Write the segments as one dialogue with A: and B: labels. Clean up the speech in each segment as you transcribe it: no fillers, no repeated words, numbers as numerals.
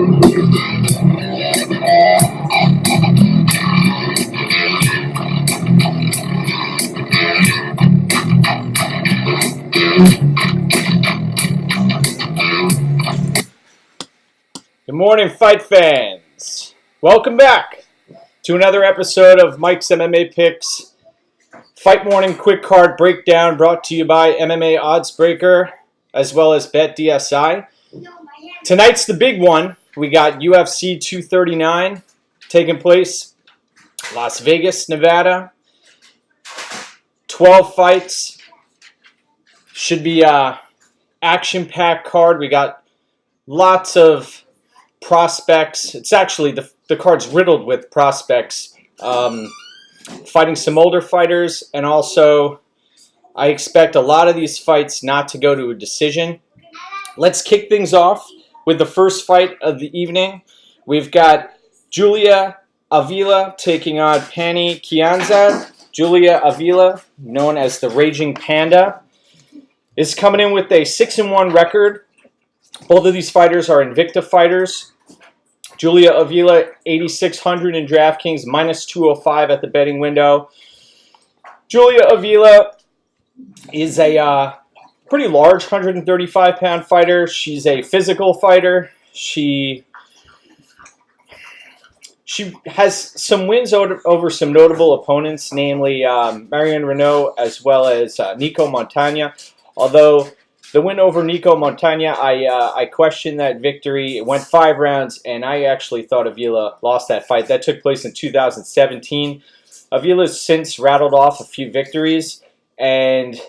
A: Good morning, fight fans. Welcome back to another episode of Mike's MMA Picks Fight Morning Quick Card Breakdown, brought to you by MMA Oddsbreaker as well as BetDSI. Tonight's the big one. We got UFC 239 taking place, Las Vegas, Nevada. 12 fights. Should be a action-packed card. We got lots of prospects. It's actually the card's riddled with prospects, fighting some older fighters, and also I expect a lot of these fights not to go to a decision. Let's kick things off with the first fight of the evening. We've got Julia Avila taking on Pannie Kianzad. Julia Avila, known as the Raging Panda, is coming in with a 6-1 record. Both of these fighters are Invicta fighters. Julia Avila, 8,600 in DraftKings, minus 205 at the betting window. Julia Avila is a pretty large 135-pound fighter. She's a physical fighter. She has some wins over some notable opponents, namely Marion Renault as well as Nico Montagna. Although the win over Nico Montagna, I questioned that victory. It went 5 rounds, and I actually thought Avila lost that fight. That took place in 2017. Avila's since rattled off a few victories, and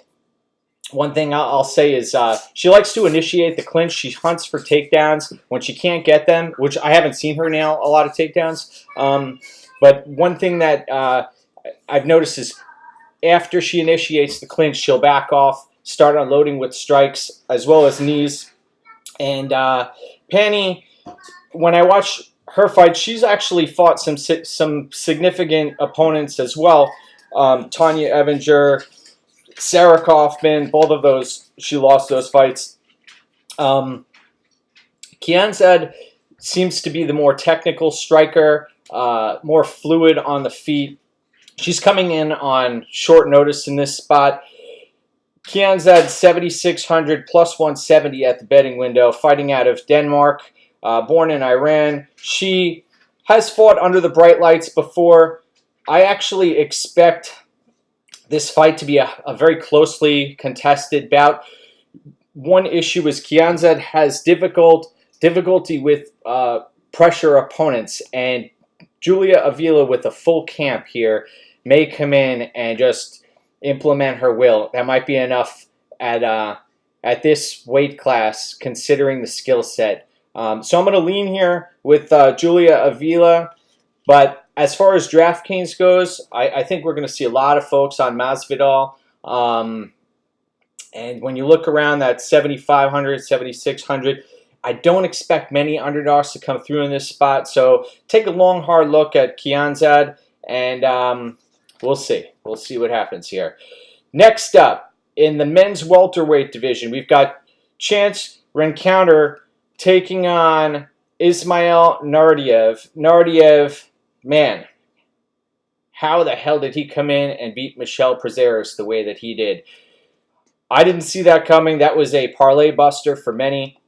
A: one thing I'll say is she likes to initiate the clinch. She hunts for takedowns when she can't get them, which I haven't seen her nail a lot of takedowns. But one thing that I've noticed is after she initiates the clinch, she'll back off, start unloading with strikes as well as knees. And Pannie, when I watch her fight, she's actually fought some significant opponents as well. Tanya Evinger, Sarah Kaufman, both of those, she lost those fights. Kianzad seems to be the more technical striker, more fluid on the feet. She's coming in on short notice in this spot. Kianzad, 7,600 plus 170 at the betting window, fighting out of Denmark, born in Iran. She has fought under the bright lights before. I actually expect this fight to be a very closely contested bout. One issue is Kianzad has difficulty with pressure opponents, and Julia Avila with a full camp here may come in and just implement her will. That might be enough at this weight class, considering the skill set. So I'm going to lean here with Julia Avila, but as far as DraftKings goes, I think we're going to see a lot of folks on Masvidal. And when you look around that 7,500, 7,600, I don't expect many underdogs to come through in this spot. So take a long, hard look at Kianzad, and we'll see. We'll see what happens here. Next up, in the men's welterweight division, we've got Chance Rencounter taking on Ismail Nardiev. Nardiev, man, how the hell did he come in and beat Michel Prazeres the way that he did? I didn't see that coming. That was a parlay buster for many.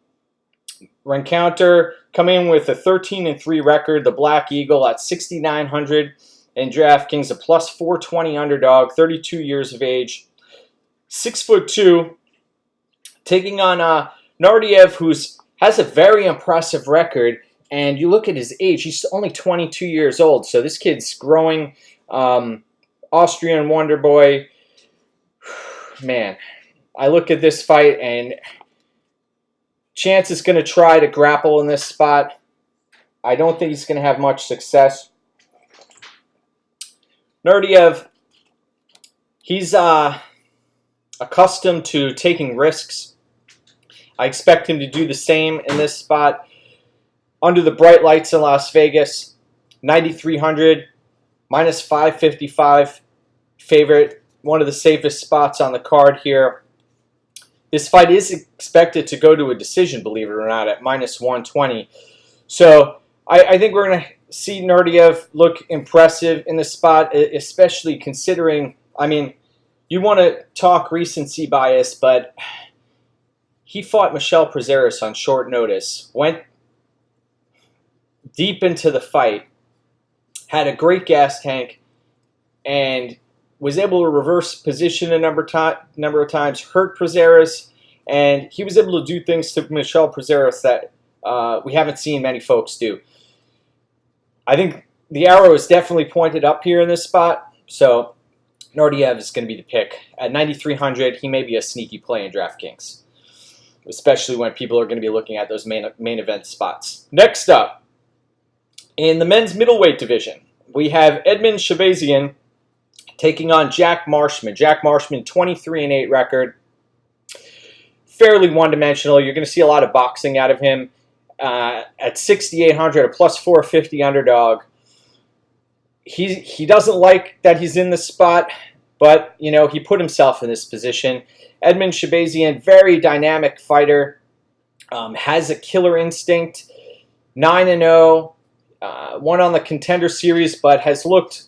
A: Rencounter coming in with a 13-3 record, the Black Eagle at 6,900 in DraftKings, a plus 420 underdog, 32 years of age, 6'2", taking on Nardiev, who has a very impressive record. And you look at his age, he's only 22 years old. So this kid's growing. Austrian Wonder Boy. Man, I look at this fight, and Chance is going to try to grapple in this spot. I don't think he's going to have much success. Nardiev, he's accustomed to taking risks. I expect him to do the same in this spot. Under the bright lights in Las Vegas, 9,300, minus 555 favorite. One of the safest spots on the card here. This fight is expected to go to a decision, believe it or not, at minus 120. So I think we're going to see Nurdiev look impressive in the spot, especially considering, I mean, you want to talk recency bias, but he fought Michel Prazeres on short notice, went deep into the fight, had a great gas tank, and was able to reverse position a number of times, hurt Prazeres, and he was able to do things to Michel Prazeres that we haven't seen many folks do. I think the arrow is definitely pointed up here in this spot, so Nurdiev is going to be the pick. At 9,300, he may be a sneaky play in DraftKings, especially when people are going to be looking at those main event spots. Next up, in the men's middleweight division, we have Edmen Shahbazyan taking on Jack Marshman. Jack Marshman, 23-8 record. Fairly one-dimensional. You're going to see a lot of boxing out of him. At 6,800, a plus 450 underdog. He doesn't like that he's in this spot, but, you know, he put himself in this position. Edmen Shahbazyan, very dynamic fighter, has a killer instinct, 9-0, won on the Contender Series, but has looked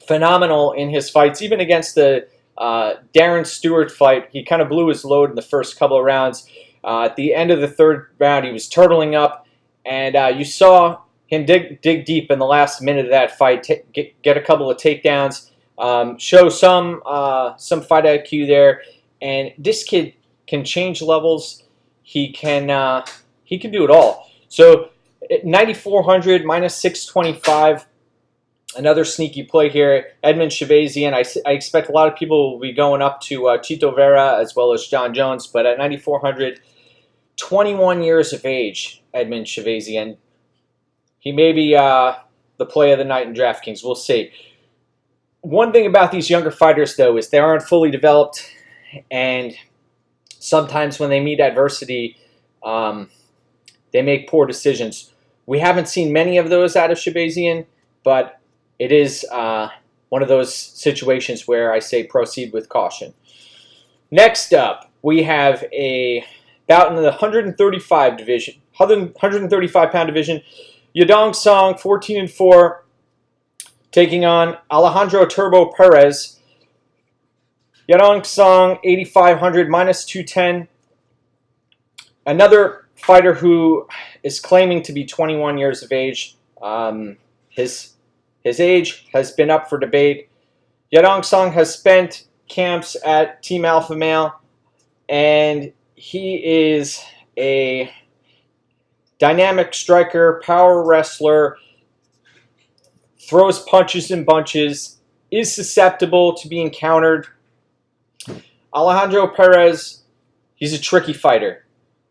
A: phenomenal in his fights. Even against the Darren Stewart fight, he kind of blew his load in the first couple of rounds. At the end of the third round, he was turtling up, and you saw him dig deep in the last minute of that fight, get a couple of takedowns, show some fight IQ there. And this kid can change levels. He can do it all. So 9,400 minus 625. Another sneaky play here. Edmen Shahbazyan. I expect a lot of people will be going up to Chito Vera as well as John Jones, but at 9,400, 21 years of age, Edmen Shahbazyan. He may be the play of the night in DraftKings. We'll see. One thing about these younger fighters, though, is they aren't fully developed, and sometimes when they meet adversity, they make poor decisions. We haven't seen many of those out of Shahbazyan, but it is one of those situations where I say proceed with caution. Next up, we have a bout in the 135 division, 135-pound division. Yadong Song, 14-4, taking on Alejandro Turbo Perez. Yadong Song, 8,500, minus 210. Another fighter who is claiming to be 21 years of age. His age has been up for debate. Yadong Song has spent camps at Team Alpha Male, and he is a dynamic striker, power wrestler, throws punches in bunches, is susceptible to being countered. Alejandro Perez, he's a tricky fighter.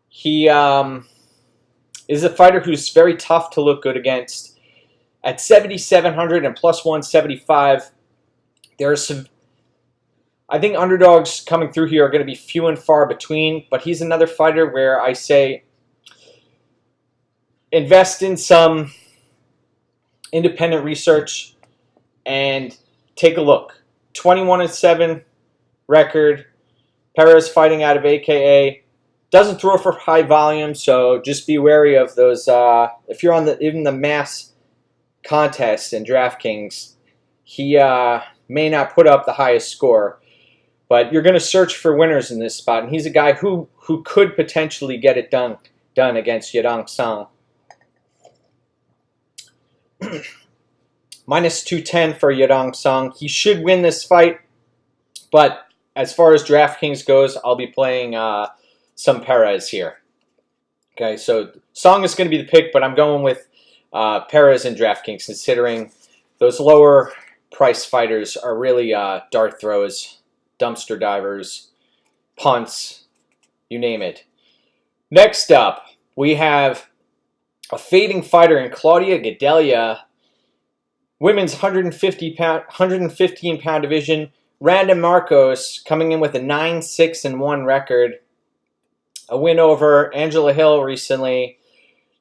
A: He is a fighter who's very tough to look good against. At 7,700 and plus 175, there are some, I think underdogs coming through here are going to be few and far between, but he's another fighter where I say invest in some independent research and take a look. 21-7 record. Perez fighting out of AKA. Doesn't throw for high volume, so just be wary of those. If you're on even the mass contest in DraftKings, he may not put up the highest score. But you're going to search for winners in this spot, and he's a guy who could potentially get it done against Yadong Song. Minus 210 for Yadong Song. He should win this fight, but as far as DraftKings goes, I'll be playing some Perez here. Okay, so Song is going to be the pick, but I'm going with Perez and DraftKings, considering those lower price fighters are really dart throws, dumpster divers, punts, you name it. Next up, we have a fading fighter in Claudia Gadelha, women's 115-pound division. Randa Marcos coming in with a 9-6-1 record. A win over Angela Hill recently,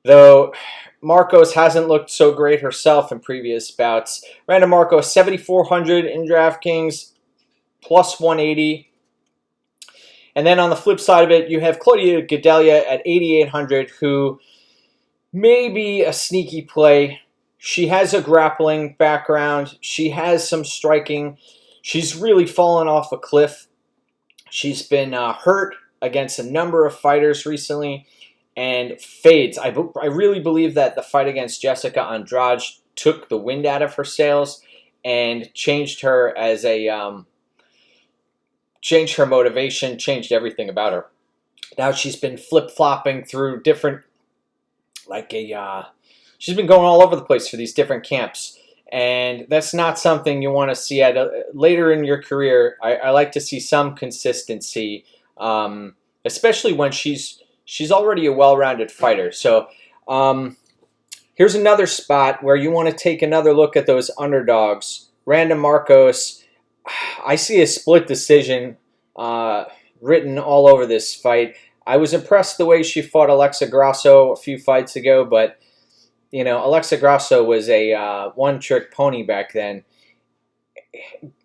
A: though Marcos hasn't looked so great herself in previous bouts. Randa Marcos, 7,400 in DraftKings, plus 180. And then on the flip side of it, you have Claudia Gadelha at 8,800, who maybe a sneaky play. She has a grappling background. She has some striking. She's really fallen off a cliff. She's been hurt against a number of fighters recently and fades. I really believe that the fight against Jessica Andrade took the wind out of her sails and changed her as a changed her motivation, changed everything about her. Now she's been flip-flopping through different, she's been going all over the place for these different camps. And that's not something you want to see at later in your career. I like to see some consistency, especially when she's already a well-rounded fighter. So here's another spot where you want to take another look at those underdogs. Randa Marcos, I see a split decision written all over this fight. I was impressed the way she fought Alexa Grasso a few fights ago, but you know, Alexa Grasso was a one-trick pony back then.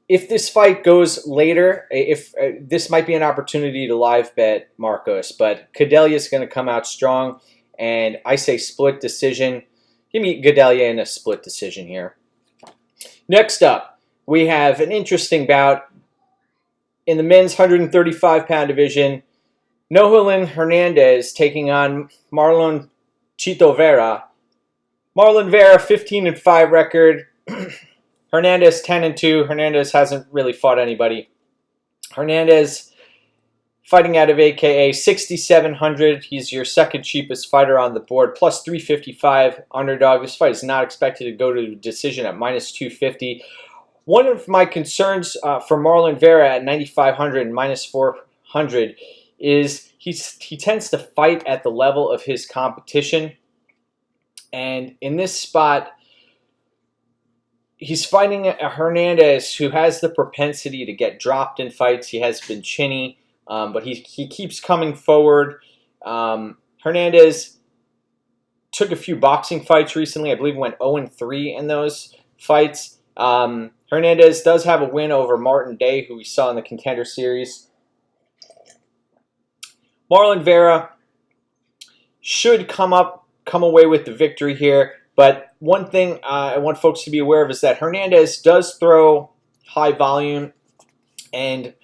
A: If this fight goes later, if this might be an opportunity to live bet Marcos, but Gadelha is going to come out strong, and I say split decision. Give me Gadelha in a split decision here. Next up, we have an interesting bout in the men's 135-pound division. Nohelin Hernandez taking on Marlon Chito Vera. Marlon Vera, 15-5 record. Hernandez, 10-2. Hernandez hasn't really fought anybody. Hernandez fighting out of AKA 6,700. He's your second cheapest fighter on the board, plus 355 underdog. This fight is not expected to go to decision at minus 250. One of my concerns for Marlon Vera at 9,500 and minus 400 is he tends to fight at the level of his competition. And in this spot, he's fighting a Hernandez who has the propensity to get dropped in fights. He has been chinny, but he keeps coming forward. Hernandez took a few boxing fights recently. I believe he went 0-3 in those fights. Hernandez does have a win over Martin Day, who we saw in the Contender Series. Marlon Vera should come away with the victory here. But one thing I want folks to be aware of is that Hernandez does throw high volume, and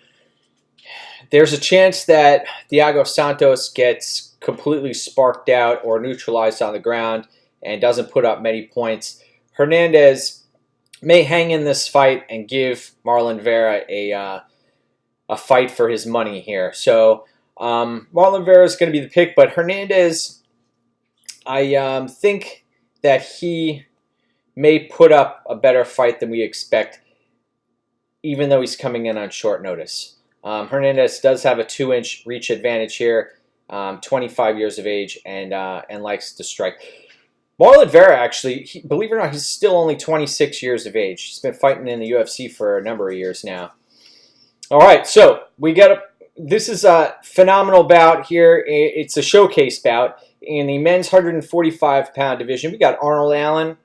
A: there's a chance that Thiago Santos gets completely sparked out or neutralized on the ground and doesn't put up many points. Hernandez may hang in this fight and give Marlon Vera a fight for his money here. So Marlon Vera is going to be the pick, but Hernandez, I think that he may put up a better fight than we expect, even though he's coming in on short notice. Hernandez does have a 2-inch reach advantage here, 25 years of age, and likes to strike. Marlon Vera, actually, believe it or not, he's still only 26 years of age. He's been fighting in the UFC for a number of years now. All right, so this is a phenomenal bout here. It's a showcase bout. In the men's 145-pound division, we got Arnold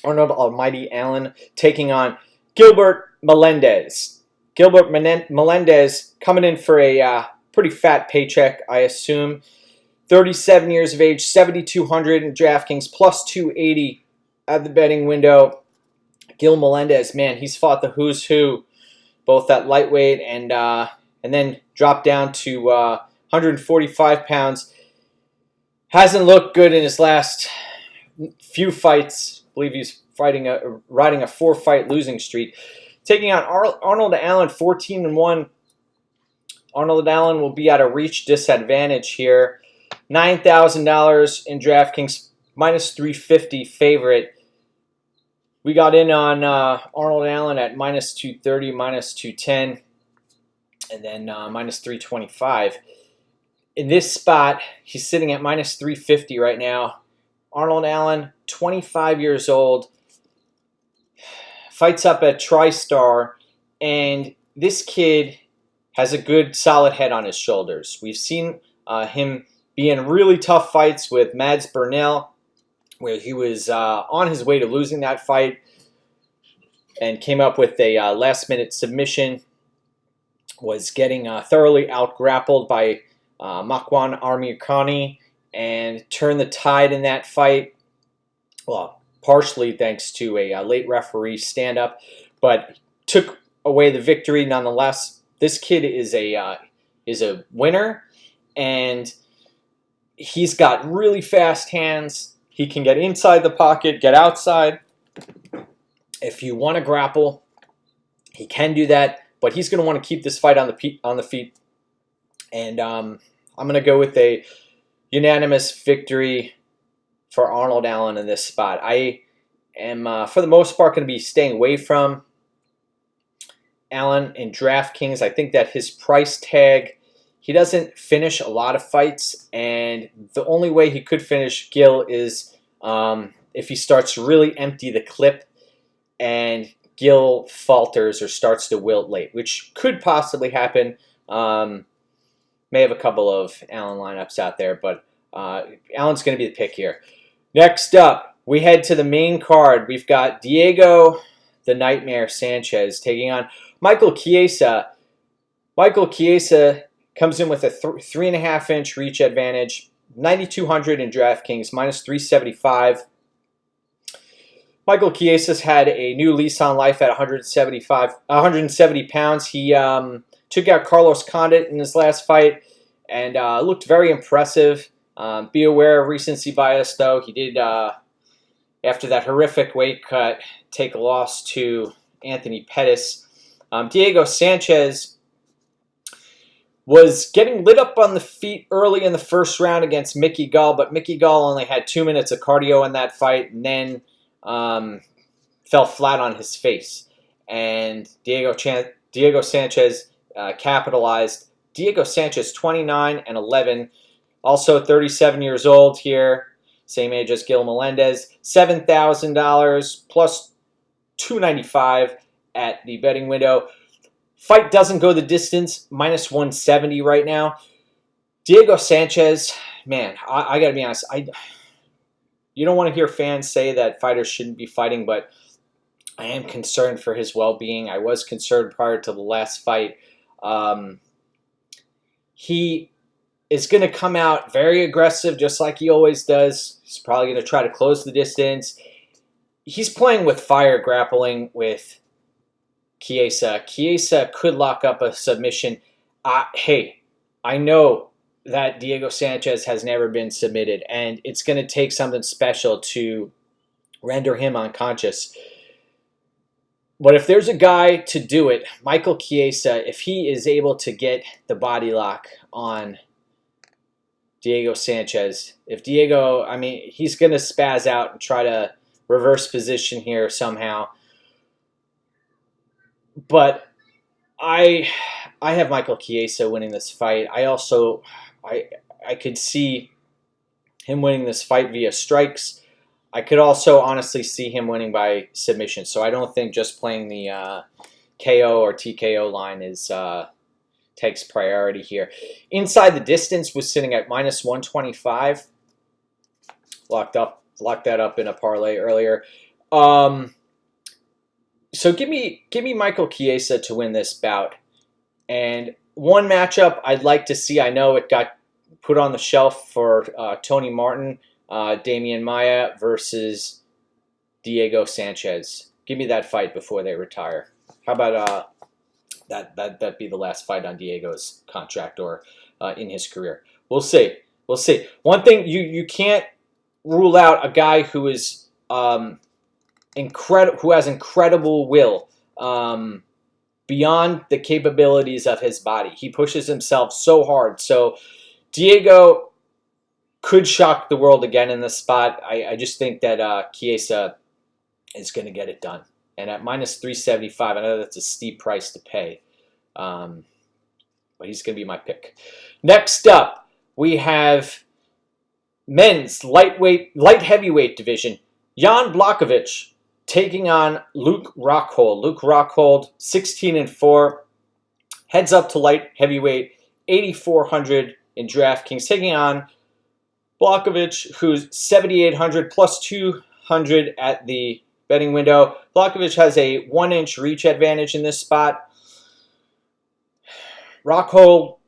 A: Almighty Allen, taking on Gilbert Melendez. Gilbert Melendez coming in for a pretty fat paycheck, I assume. 37 years of age, 7,200 in DraftKings, plus 280 at the betting window. Gil Melendez, man, he's fought the who's who, both at lightweight and then dropped down to 145 pounds. Hasn't looked good in his last few fights. I believe he's riding a 4-fight losing streak. Taking on Arnold Allen, 14-1. Arnold Allen will be at a reach disadvantage here. $9,000 in DraftKings, minus 350 favorite. We got in on Arnold Allen at minus 230, minus 210, and then minus 325. In this spot, he's sitting at minus 350 right now. Arnold Allen, 25 years old, fights up at TriStar, and this kid has a good, solid head on his shoulders. We've seen him be in really tough fights with Mads Burnell, where he was on his way to losing that fight and came up with a last-minute submission, was getting thoroughly out-grappled by Makwan Amirkhani, and turned the tide in that fight. Well, partially thanks to a late referee stand-up, but took away the victory nonetheless. This kid is a winner, and he's got really fast hands. He can get inside the pocket, get outside. If you want to grapple, he can do that, but he's going to want to keep this fight on the feet. And I'm going to go with a unanimous victory for Arnold Allen in this spot. I am, for the most part, going to be staying away from Allen in DraftKings. I think that his price tag, he doesn't finish a lot of fights, and the only way he could finish Gil is if he starts to really empty the clip and Gil falters or starts to wilt late, which could possibly happen. May have a couple of Allen lineups out there, but Allen's going to be the pick here. Next up, we head to the main card. We've got Diego the Nightmare Sanchez taking on Michael Chiesa. Michael Chiesa comes in with a 3.5-inch reach advantage, 9,200 in DraftKings, minus 375. Michael Chiesa's had a new lease on life at 170 pounds. He took out Carlos Condit in his last fight and looked very impressive. Be aware of recency bias, though. He did, after that horrific weight cut, take a loss to Anthony Pettis. Diego Sanchez was getting lit up on the feet early in the first round against Mickey Gall, but Mickey Gall only had 2 minutes of cardio in that fight and then fell flat on his face. And Diego Sanchez capitalized. Diego Sanchez, 29-11, also 37 years old here, same age as Gil Melendez. $7,000 plus $295 at the betting window. Fight doesn't go the distance, minus 170 right now. Diego Sanchez, man, I got to be honest. You don't want to hear fans say that fighters shouldn't be fighting, but I am concerned for his well-being. I was concerned prior to the last fight. He is going to come out very aggressive, just like he always does. He's probably going to try to close the distance. He's playing with fire, grappling with Chiesa. Chiesa could lock up a submission. Hey, I know that Diego Sanchez has never been submitted, and it's going to take something special to render him unconscious. But if there's a guy to do it, Michael Chiesa, if he is able to get the body lock on Diego Sanchez, if Diego, he's going to spaz out and try to reverse position here somehow. But I have Michael Chiesa winning this fight. I could see him winning this fight via strikes. I could also honestly see him winning by submission. So I don't think just playing the KO or TKO line takes priority here. Inside the distance was sitting at minus 125. Locked that up in a parlay earlier. So give me Michael Chiesa to win this bout. And one matchup I'd like to see, I know it got put on the shelf for Tony Martin, Damian Maia versus Diego Sanchez. Give me that fight before they retire. How about that be the last fight on Diego's contract or in his career? We'll see. One thing you can't rule out a guy who is who has incredible will beyond the capabilities of his body. He pushes himself so hard. So Diego could shock the world again in this spot. I just think that Chiesa is going to get it done. And at minus 375, I know that's a steep price to pay. But he's going to be my pick. Next up, we have men's light heavyweight division. Jan Blachowicz taking on Luke Rockhold. Luke Rockhold, 16-4, heads up to light heavyweight, 8,400 in DraftKings, taking on Blachowicz, who's 7,800 plus 200 at the betting window. Blachowicz has a 1-inch reach advantage in this spot. Rockhold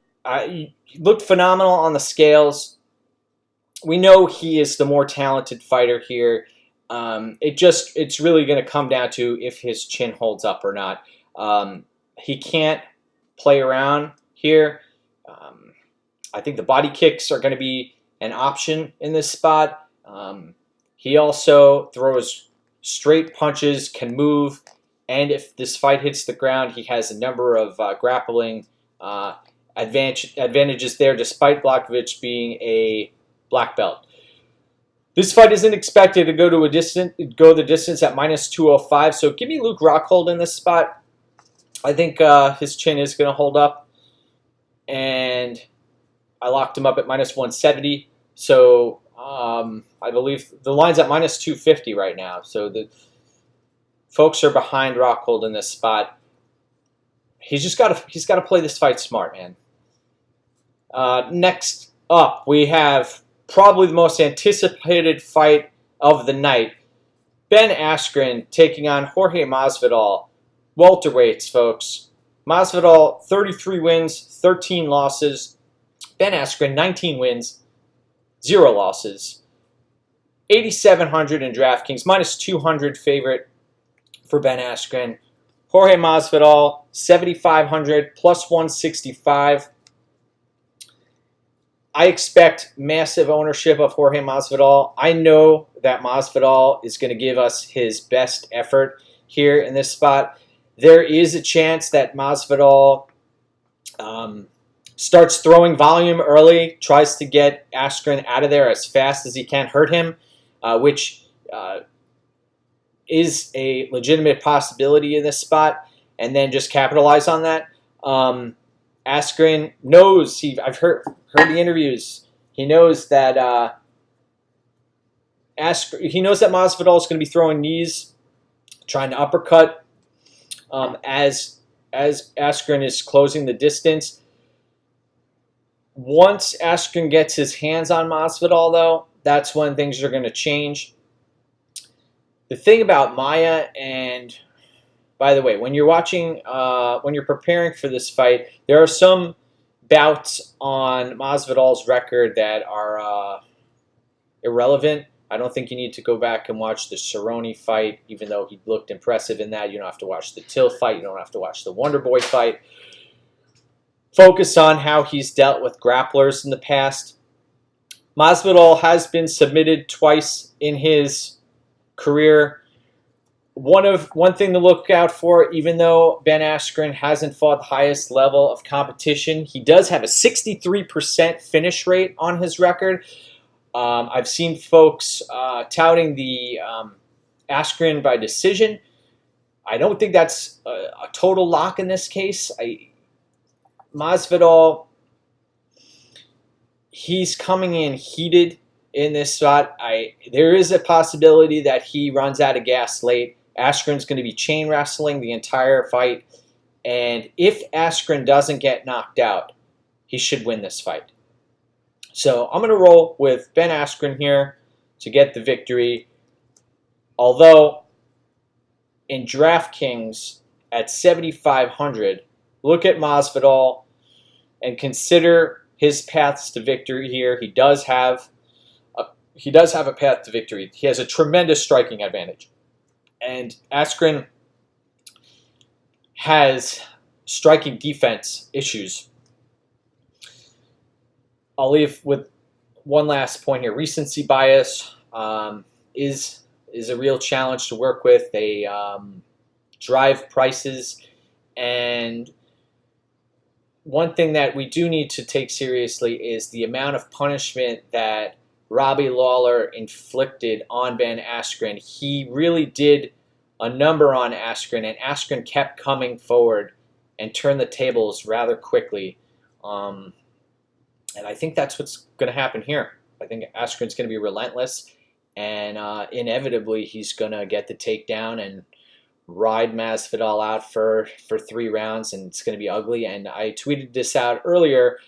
A: looked phenomenal on the scales. we know he is the more talented fighter here. It's really going to come down to if his chin holds up or not. He can't play around here. I think the body kicks are going to be an option in this spot. He also throws straight punches, can move, and if this fight hits the ground, he has a number of grappling advantages there, despite Blachowicz being a black belt. This fight isn't expected to go the distance at -205, so give me Luke Rockhold in this spot. I think his chin is going to hold up, and I locked him up at -170. So I believe the line's at -250 right now. So the folks are behind Rockhold in this spot. He's got to play this fight smart, man. Next up, we have probably the most anticipated fight of the night. Ben Askren taking on Jorge Masvidal. Welterweights, folks. Masvidal, 33 wins, 13 losses. Ben Askren, 19 wins, 0 losses. 8,700 in DraftKings, -200 favorite for Ben Askren. Jorge Masvidal, 7,500, +165. I expect massive ownership of Jorge Masvidal. I know that Masvidal is going to give us his best effort here in this spot. There is a chance that Masvidal starts throwing volume early, tries to get Askren out of there as fast as he can, hurt him, which is a legitimate possibility in this spot, and then just capitalize on that. Askren knows, I've heard the interviews, he knows that Masvidal is going to be throwing knees, trying to uppercut as Askren is closing the distance. Once Askren gets his hands on Masvidal, though, that's when things are going to change. The thing about Maya, and by the way, when you're watching, when you're preparing for this fight, there are some bouts on Masvidal's record that are irrelevant. I don't think you need to go back and watch the Cerrone fight, even though he looked impressive in that. You don't have to watch the Till fight. You don't have to watch the Wonder Boy fight. Focus on how he's dealt with grapplers in the past. Masvidal has been submitted twice in his career. One thing to look out for, even though Ben Askren hasn't fought the highest level of competition, he does have a 63% finish rate on his record. I've seen folks touting the Askren by decision. I don't think that's a total lock in this case. Masvidal, he's coming in heated in this spot. There is a possibility that he runs out of gas late. Askren's going to be chain wrestling the entire fight. And if Askren doesn't get knocked out, he should win this fight. So I'm going to roll with Ben Askren here to get the victory. Although in DraftKings at 7,500, look at Masvidal and consider his paths to victory here. He does have a path to victory. He has a tremendous striking advantage. And Askren has striking defense issues. I'll leave with one last point here. Recency bias is a real challenge to work with. They drive prices, and one thing that we do need to take seriously is the amount of punishment that Robbie Lawler inflicted on Ben Askren. He really did a number on Askren, and Askren kept coming forward and turned the tables rather quickly. And I think that's what's going to happen here. I think Askren's going to be relentless, and inevitably he's going to get the takedown and ride Masvidal out for 3 rounds, and it's going to be ugly. And I tweeted this out earlier.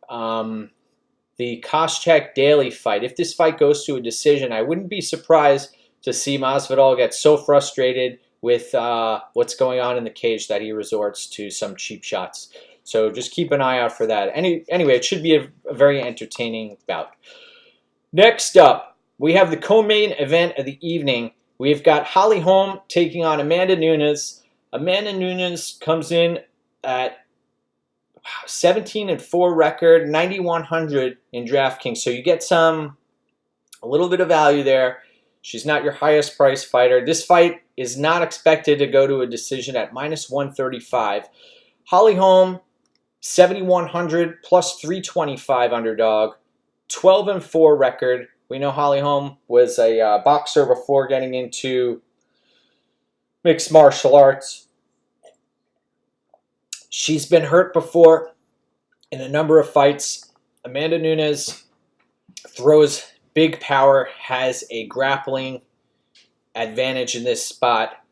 A: The Koscheck Daly fight, if this fight goes to a decision, I wouldn't be surprised to see Masvidal get so frustrated with what's going on in the cage that he resorts to some cheap shots. So just keep an eye out for that. Anyway, it should be a very entertaining bout. Next up, we have the co-main event of the evening. We've got Holly Holm taking on Amanda Nunes. Amanda Nunes comes in at 17-4 record, 9,100 in DraftKings. So you get a little bit of value there. She's not your highest price fighter. This fight is not expected to go to a decision at -135. Holly Holm, 7,100 plus 325 underdog, 12-4 record. We know Holly Holm was a boxer before getting into mixed martial arts. She's been hurt before in a number of fights. Amanda Nunes throws big power, has a grappling advantage in this spot.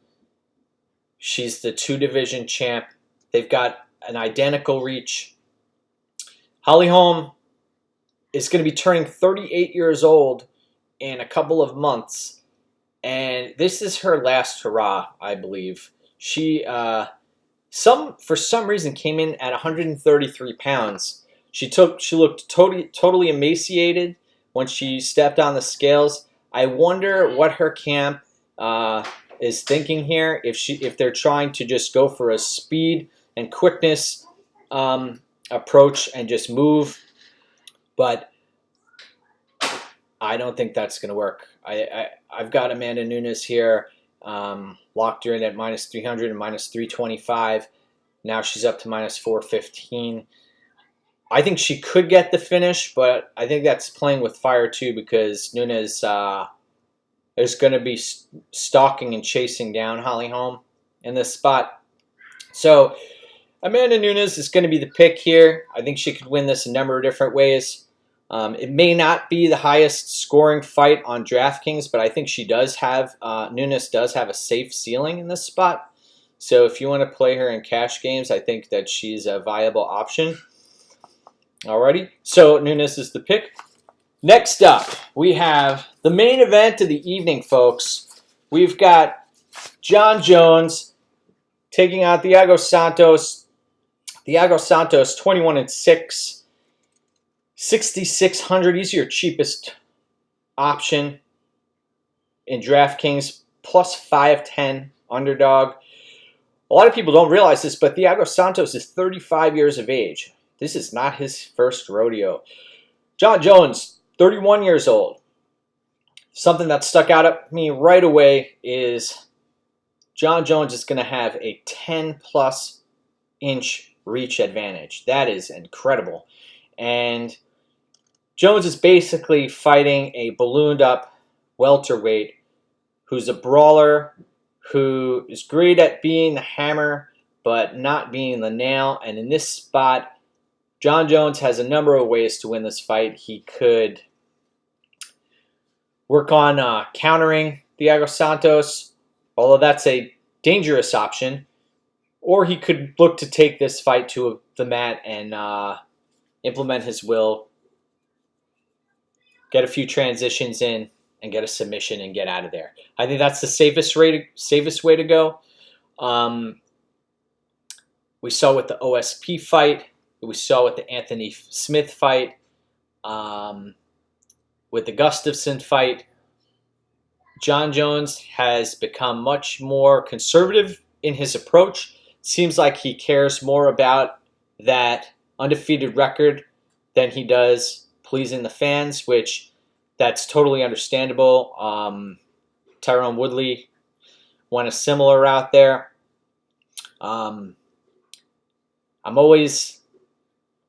A: She's the 2-division champ. They've got an identical reach. Holly Holm is going to be turning 38 years old in a couple of months, and this is her last hurrah, I believe. She for some reason came in at 133 pounds. She looked totally emaciated when she stepped on the scales. I wonder what her camp is thinking here. If they're trying to just go for a speed and quickness approach and just move, but I don't think that's going to work. I've got Amanda Nunes here, locked her in at -300 and -325. Now she's up to -415. I think she could get the finish, but I think that's playing with fire too, because Nunes is going to be stalking and chasing down Holly Holm in this spot. So Amanda Nunes is going to be the pick here. I think she could win this a number of different ways. It may not be the highest scoring fight on DraftKings, but I think Nunes does have a safe ceiling in this spot. So if you want to play her in cash games, I think that she's a viable option. Alrighty, so Nunes is the pick. Next up, we have the main event of the evening, folks. We've got Jon Jones taking out Thiago Santos. Thiago Santos, 21-6, 6,600. He's your cheapest option in DraftKings, plus 510 underdog. A lot of people don't realize this, but Thiago Santos is 35 years of age. This is not his first rodeo. Jon Jones, 31 years old. Something that stuck out at me right away is Jon Jones is going to have a 10-plus inch reach advantage. That is incredible. And Jones is basically fighting a ballooned up welterweight who's a brawler, who is great at being the hammer but not being the nail. And in this spot, Jon Jones has a number of ways to win this fight. He could work on countering Thiago Santos, although that's a dangerous option. Or he could look to take this fight to the mat and implement his will, get a few transitions in, and get a submission and get out of there. I think that's the safest way to go. We saw with the OSP fight. We saw with the Anthony Smith fight, with the Gustafsson fight. Jon Jones has become much more conservative in his approach. Seems like he cares more about that undefeated record than he does pleasing the fans, which that's totally understandable. Tyrone Woodley went a similar route there. I'm always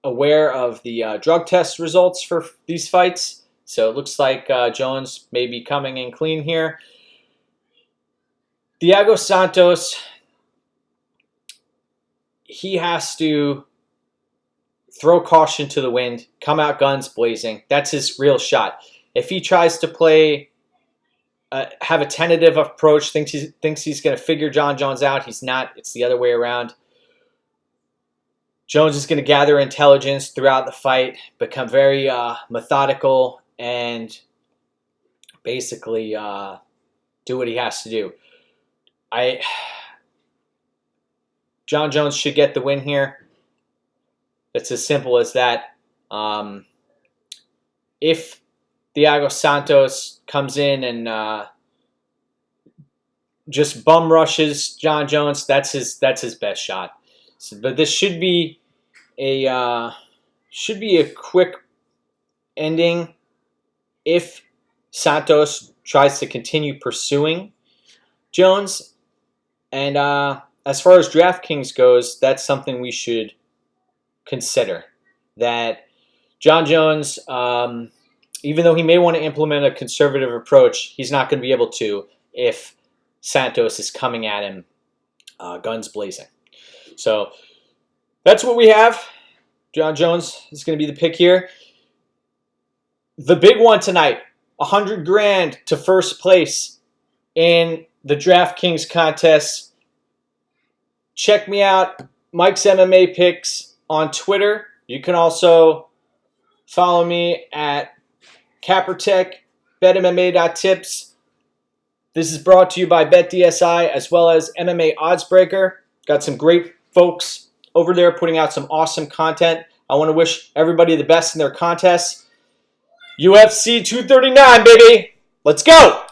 A: aware of the drug test results for these fights, so it looks like Jones may be coming in clean here. Thiago Santos, he has to throw caution to the wind, come out guns blazing. That's his real shot. If he tries to play, have a tentative approach, thinks he's going to figure Jon Jones out, he's not. It's the other way around. Jones is going to gather intelligence throughout the fight, become very methodical, and basically do what he has to do. Jon Jones should get the win here. It's as simple as that. If Thiago Santos comes in and just bum rushes John Jones, that's his best shot. So, but this should be a quick ending if Santos tries to continue pursuing Jones. And as far as DraftKings goes, that's something we should consider. That John Jones, even though he may want to implement a conservative approach, he's not going to be able to if Santos is coming at him guns blazing. So that's what we have. John Jones is going to be the pick here. The big one tonight, $100,000 to first place in the DraftKings contest. Check me out, MikesMMAPicks on Twitter. You can also follow me at Capertech, BetMMA.tips. This is brought to you by BetDSI as well as MMA Oddsbreaker. Got some great folks over there putting out some awesome content. I want to wish everybody the best in their contests. UFC 239, baby. Let's go.